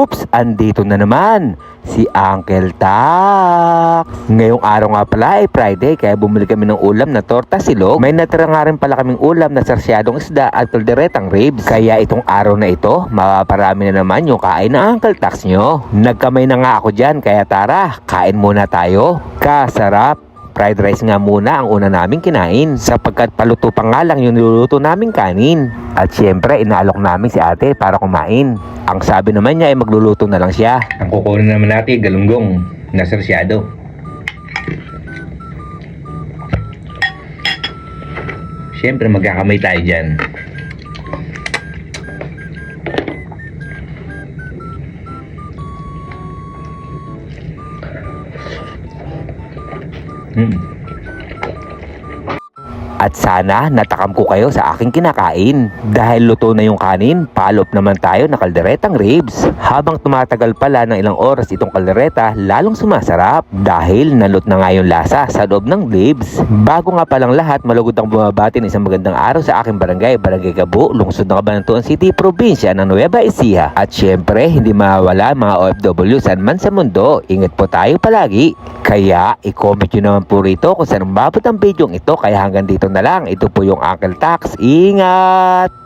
Oops! Andito na naman si Uncle Tak. Ngayong araw nga pala ay Friday kaya bumili kami ng ulam na torta silog. May natira nga rin pala kaming ulam na sarsyadong isda at kalderetang ribs. Kaya itong araw na ito, mapaparami na naman yung kain ng Uncle Tax nyo. Nagkamay na nga ako dyan kaya tara, kain muna tayo. Kasarap! Fried rice nga muna ang una naming kinain sapagkat paluto pa nga lang yung niluluto naming kanin. At syempre inaalok namin si ate para kumain. Ang sabi naman niya ay magluluto na lang siya. Ang kukunin naman natin galunggong na sarsyado. Syempre magkakamay tayo dyan. At sana natakam ko kayo sa aking kinakain. Dahil luto na yung kanin, palop naman tayo na kalderetang ribs. Habang tumatagal pala ng ilang oras itong kaldereta, lalong sumasarap. Dahil nalut na nga yung lasa sa loob ng ribs. Bago nga palang lahat, malugod ang bumabati ng isang magandang araw sa aking barangay, Barangay Gabu, lungsod ng Cabanatuan City, probinsya ng Nueva Ecija. At syempre, hindi mawawala mga OFW saan man sa mundo. Ingat po tayo palagi. Kaya, i-comment nyo naman po rito kung saan umabot ang video ito. Kaya hanggang dito na lang. Ito po yung Uncle Tax. Ingat!